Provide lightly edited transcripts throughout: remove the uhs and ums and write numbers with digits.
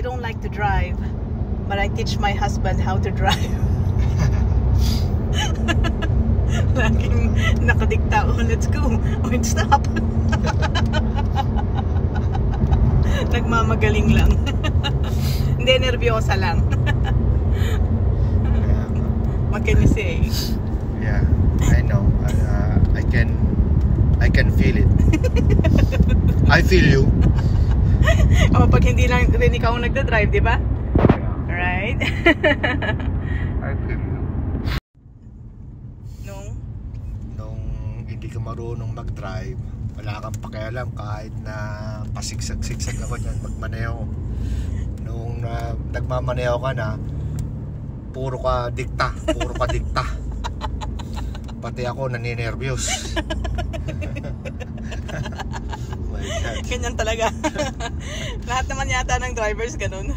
don't like to drive, but I teach my husband how to drive. Laging nakadikta, oh, let's go. Oh, stop. Nagmamagaling lang. Hindi, nervyosa lang. What can you say? Yeah, I know. I can feel it. I feel you. O, pag hindi lang rin ikaw nagda-drive, di ba? Yeah. Right? I feel you. Nung hindi ka marunong mag-drive, wala kang pakialam kahit na pasigsag-sigsag ako dyan magmaneho. Nung nagmamaneho ka na, puro ka dikta. Pati ako naninervyos. My God. ganyan talaga. Lahat naman yata ng drivers ganun.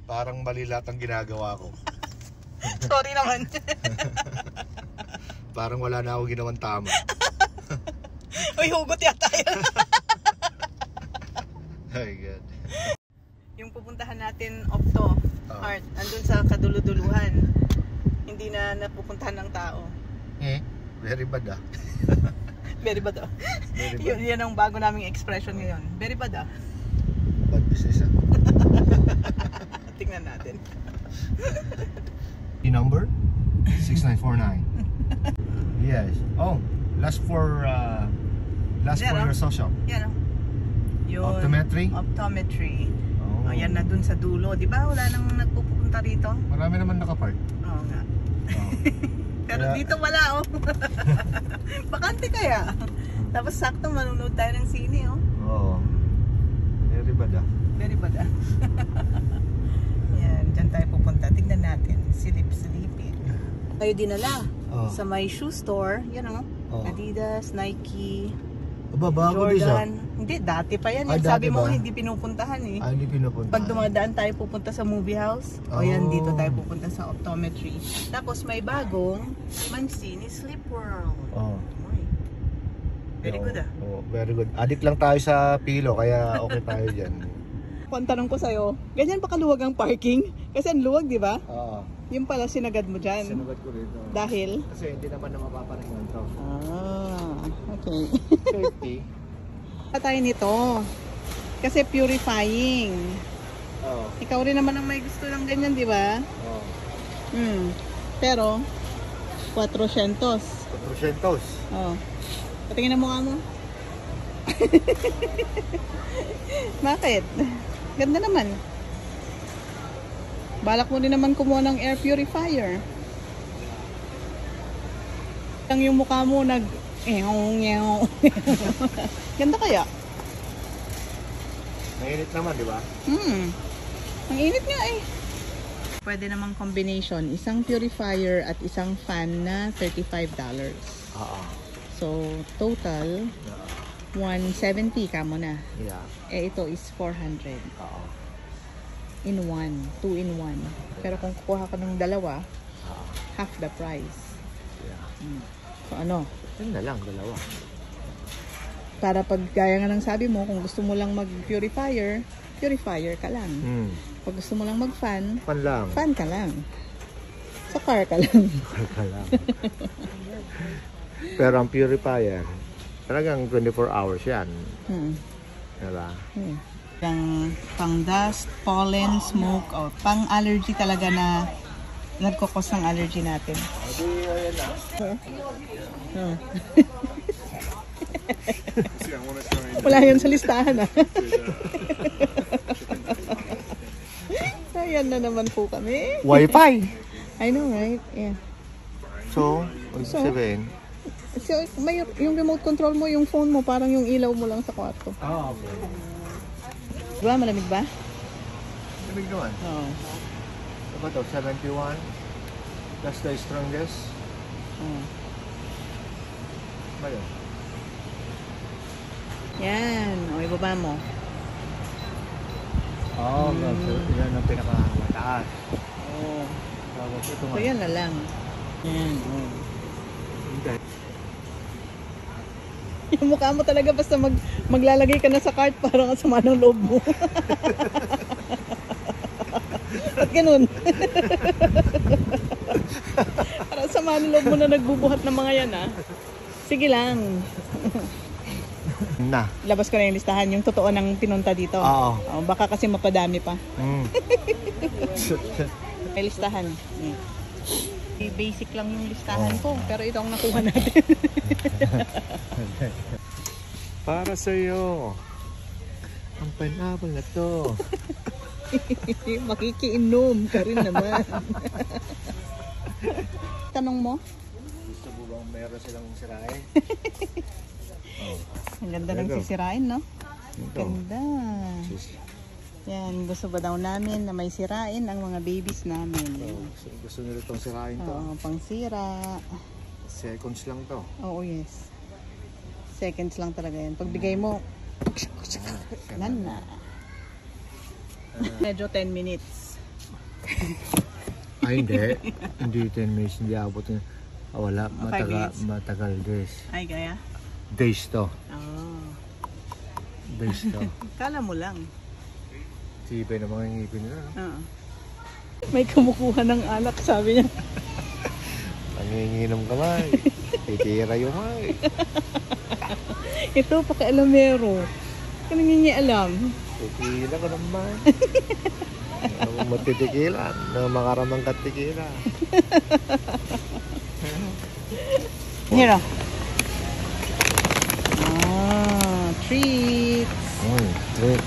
Parang mali lahat ang ginagawa ko. Sorry naman. Parang wala na ako ginawang tama. Uy, hugot yata yun. My God. Yung pupuntahan natin Opto, Heart, andun sa kaduluduluhan. Hindi na napupuntahan ng tao. Very bad ah. Very bad ah. Very bad. Yan ang bago naming expression ngayon. Very bad ah. Bad business ah. Tingnan natin. The number? 6949. Yes. Oh, last for your social. Yan oh. Yun. Optometry? Optometry. Oh. Oh, yan na dun sa dulo. Di ba wala nang nagpupunta rito? Marami naman nakapark. Oo nga. Oh. Pero Kaya, dito wala oh. Bakante kaya. Tapos sakto manunood tayo ng sine oh. Oo. Very bad ah. Very bad ah. Yan, dyan tayo pupunta. Tignan natin. Silip-silipin. Tayo dinala sa my shoe store. Yan oh. Adidas, Nike, Aba, bago din siya. Jordan. Hindi, dati pa yan. Ay, Sabi dati mo ba? hindi pinupuntahan eh. Hindi pinupunta. Pag dumadaan tayo pupunta sa movie house, o yan dito tayo pupunta sa optometry. Tapos may bagong Mancini Sleep World. Oh. Very good ah. Oh, very good. Addict lang tayo sa pilo, kaya okay tayo dyan. Kung tanong ko sa'yo, ganyan pa kaluwag ang parking? Kasi ang luwag, di ba? Oo. Yung pala sinagad mo dyan. Sinugad ko rito. Dahil? Kasi hindi naman na mapaparingan to. Okay. Safety. Tayo nito. Kasi purifying. Oo. Ikaw rin naman ang may gusto ng ganyan, di ba? Oo. Pero, 400. 400. Oh. Patingin ang mukha mo. Bakit? Ganda naman. Balak mo din naman kumuha ng air purifier. Lang yung mukha mo nag ganda kaya? Mainit naman, di ba? Ang init nga eh. Pwede namang combination, isang purifier at isang fan na $35. Oo. So, total 170 ka mo na. Yeah. Eh, ito is 400. Oo. In one. 2 in 1. Pero kung kukuha ka ng dalawa, half the price. Yeah. So, ano? Yun na lang, dalawa. Para pag gaya nga ng sabi mo, kung gusto mo lang mag-purifier, purifier ka lang. Pag gusto mo lang mag-fan, Fan lang. fan ka lang. Sa car ka lang. Ka lang. Pero ang purifier, talagang 24 hours yan. Diba? Pang dust, pollen, smoke, o pang allergy talaga na nagkukos ng allergy natin. Wala yan sa listahan ah. Ayan na naman po kami. Wi-Fi! I know, right? Yeah. So, sabihin? So, may, yung remote control mo, yung phone mo, parang yung ilaw mo lang sa kwarto. Okay. Diba? Malamig ba? Malamig naman. Oo. Ano ba ito? 71? That's the strongest? Ba yun? Yan. O, ibaba mo. Yan ang pinakamataas. Oo. Tapos ito So, yan na lang. Yan. Yung mukha mo talaga basta maglalagay ka na sa cart, parang ang sama ng loob mo. At ganun. Parang sama ng loob mo na nagbubuhat ng mga yan, ah. Sige lang. Na. Labas ko na yung listahan, yung totoo ng pinunta dito. Oo. Oh, baka kasi mapadami pa. May listahan. Basic lang yung listahan ko, pero ito ang nakuha natin. Para sa'yo. Ang pineapple na to. Makikiinom ka rin naman. Tanong mo? Gusto mo bang meron silang sirain? Ang ganda ng sisirain, no? Ganda. Yan, gusto ba daw namin na may sirain ang mga babies namin? Gusto nila itong sirain to. Oo, pang sira. Seconds lang to. Oo, yes. Seconds lang talaga yan. Pagbigay mo, na. Medyo 10 minutes. Ay, hindi. Hindi 10 minutes, hindi abot. Wala, matagal days. Ay, kaya? Days to. Oo. Days to. Kala mo lang. Tibay na mga ngipin nila, no? Oo. May kumukuha ng alak, sabi niya. Nanginginom ka, May. Titira yung May. Ito, pakialamero. Kanang hindi alam. Tikila ka naman. Ano mong matitikilan? Na makaramang katikila. Here. Treats. Treat.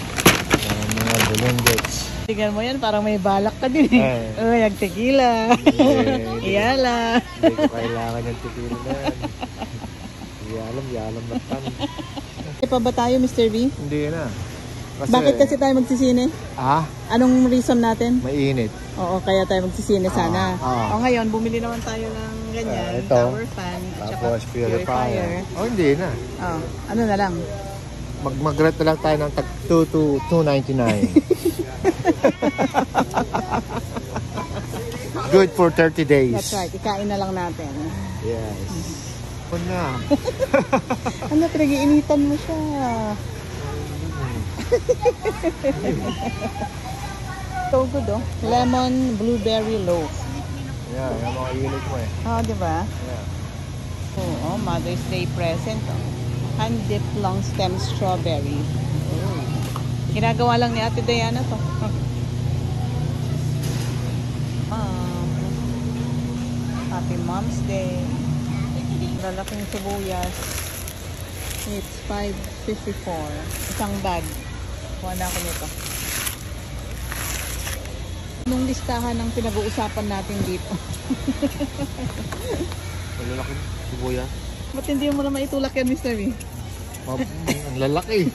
Mga bulunggets. Tingnan mo yan, parang may balak ka din eh. Uy, tequila. Iyala. Hindi ko kailangan yung tequila na yan. Yalam na tan. Hindi pa ba tayo, Mr. B? Hindi na. Bakit kasi tayo magsisine? Anong reason natin? Mainit. Oo, kaya tayo magsisine sana. O ngayon, bumili naman tayo ng ganyan, tower fan, at saka purifier. Hindi na. Ano na lang? Mag-rate na lang tayo ng tag 299. Good for 30 days. That's right, ikain na lang natin. Yes. Ano na? Ano, pinag-iinitan mo siya. So good, oh. Lemon blueberry loaf. Yeah, yung mga unit mo eh. Di ba? Yeah. Oh, Mother's Day present, oh. Hand-dip long stem strawberry. Ginagawa lang ni Ate Diana to. Happy Mom's Day. Lalaking sibuyas. It's 5.54. Isang bag. Kuha na ako nito. Anong listahan ng pinag-uusapan natin dito? Malalaking sibuyas. Ba't hindi mo na maitulak yan, Mr. B? Ang lalaki.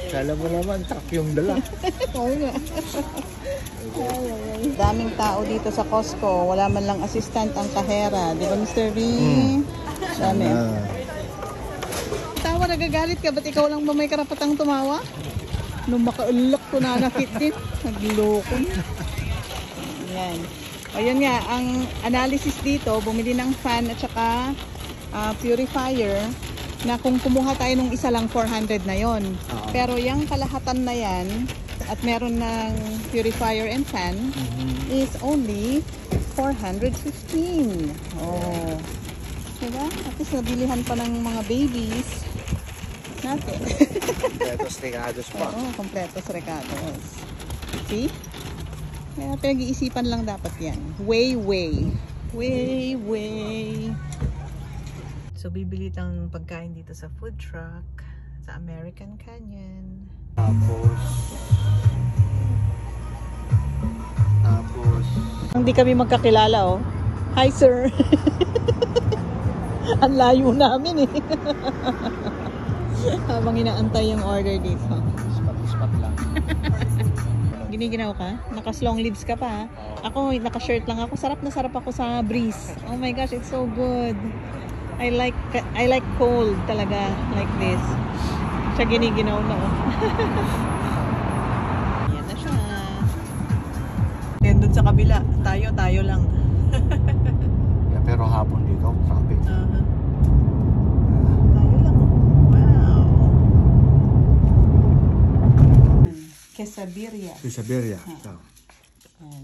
Kala mo naman, truck yung dala. Oo nga. Daming tao dito sa Costco. Wala man lang assistant ang kahera. Di ba, Mr. B? Dami. Tawa, nagagalit ka. Ba't ikaw lang ba may karapatang tumawa? Nung makaulok ko na nakit din. Nagloko. Yan. O yun nga, ang analysis dito, bumili ng fan at saka purifier na kung kumuha tayo nung isa lang 400 na yon. Pero yung kalahatan na yan at meron ng purifier and fan is only 415. Oh. Diba? At least nabilihan pa ng mga babies natin. Kompletos recados pa. Oo, kompletos recados. See? Kaya pinag-iisipan lang dapat yan. Way. So, bibili ng pagkain dito sa food truck sa American Canyon. Tapos Hindi kami magkakilala, oh. Hi, sir. Ang layo namin, eh. Habang inaantay yung order dito. Spot lang. Giniginaw ka? Naka-long sleeves ka pa, ha? Ako, naka-shirt lang ako. Sarap na sarap ako sa breeze. Oh my gosh, it's so good. I like cold talaga, like this. Siya giniginaw na, oh. Yan na siya. Yan dun sa kabila. Tayo lang. Yeah, pero hapon dito, traffic. quesadilla. Siberia.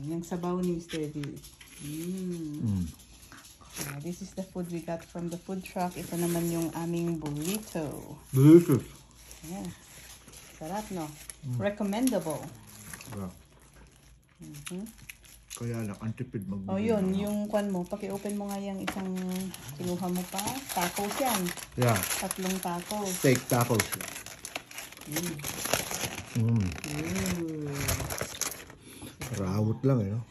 Yung sabaw ni Mr. D. This is the food we got from the food truck. Ito naman yung aming burrito. Delicious. Yeah. Sarap, no? Recommendable. Yeah. Kaya lang, ang tipid mag-bili. Oh, yun. Yung kwan mo, paki-open mo nga yung isang kinuha mo pa. Tacos yan. Yeah. 3 tacos. Steak tacos. Rawot lang eh, no?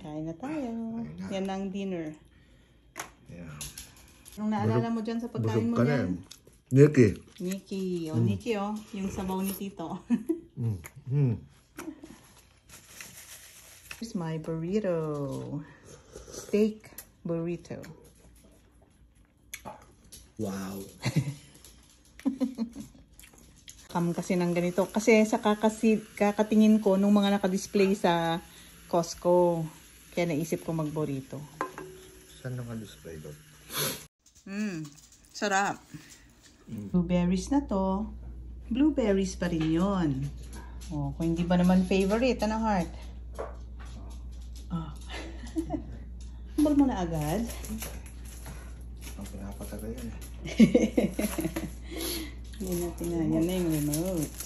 Kain na tayo. Yan ang dinner. Yeah. Anong naalala mo dyan sa pagkain mo Busog ka yan? na Nikki. Nikki. Nikki, yung sabaw ni Tito. Here's my burrito. Steak burrito. Wow. Kam kasi ng ganito. Kasi sa kakatingin ko nung mga nakadisplay sa Costco. Kaya naisip ko mag-burrito. Saan naka-display doon? Sarap. Blueberries na to. Blueberries pa rin yun. Oh, kung hindi ba naman favorite, ano heart? Oh. Humbal mo na agad. Ang pinapatagal yan eh. Hindi natin na. Yan na yung remote.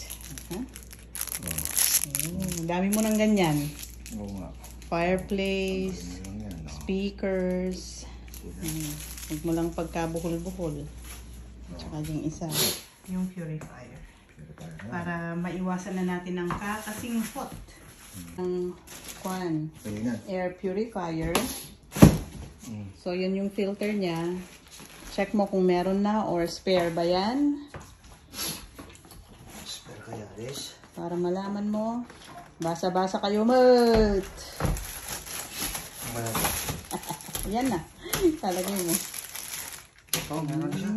Dami mo ng ganyan. Oo nga. Fireplace. Ano yan, no? Speakers. Huwag mo lang pagkabuhol-buhol. Tsaka yung isa. Yung purifier. Para maiwasan na natin ang kakasing hot. Ang kwan. Air purifier. So, yun yung filter niya. Check mo kung meron na or spare ba yan. Spare kaya, Liz? Para malaman mo. Basa-basa kayo, mat! Yan na. Talagay mo. Oh, meron siya.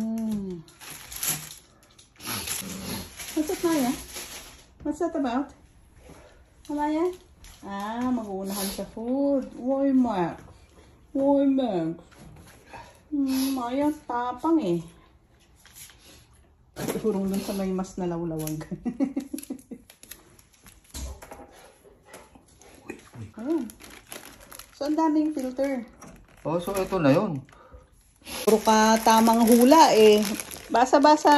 What's that, Maya? What's that about? Maya? Mag-uunahan sa food. Uy, Max. Uy, Max. Maya, tapang eh. Hurong dun sa may mas nalawlawag. So, ang daming filter. Oh, so ito na yun. Puro ka tamang hula eh. Basa-basa.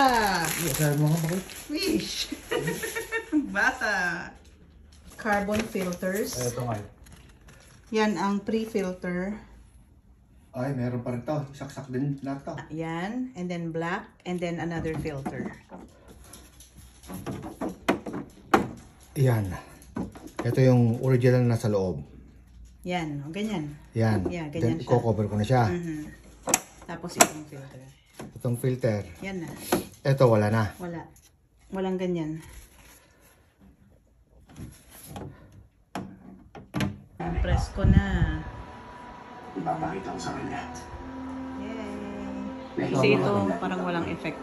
Sabi mo nga bakit? Wish. Basa. Carbon filters. Ito nga. Yan ang pre-filter. Ay, meron pa rin to. Saksak din lahat to. Yan. And then black. And then another filter. Yan. Ito yung original na sa loob. Yan. Ganyan. Yan. Yeah, ganyan Then, siya. cover ko na siya. Tapos itong filter. Itong filter. Yan na. Ito, wala na. Wala. Walang ganyan. Press ko na. Ipapakita ko sa kanya. Yay! Kasi ito parang walang effect.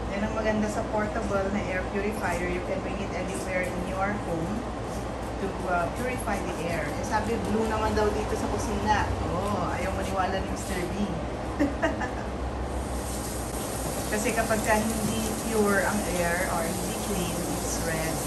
Yan ang maganda sa portable na air purifier. You can bring it anywhere in your home to purify the air. Eh, sabi, blue naman daw dito sa kusina. Oh, ayaw maniwala ni Mr. B. Kasi kapag hindi pure ang air or hindi clean, it's red.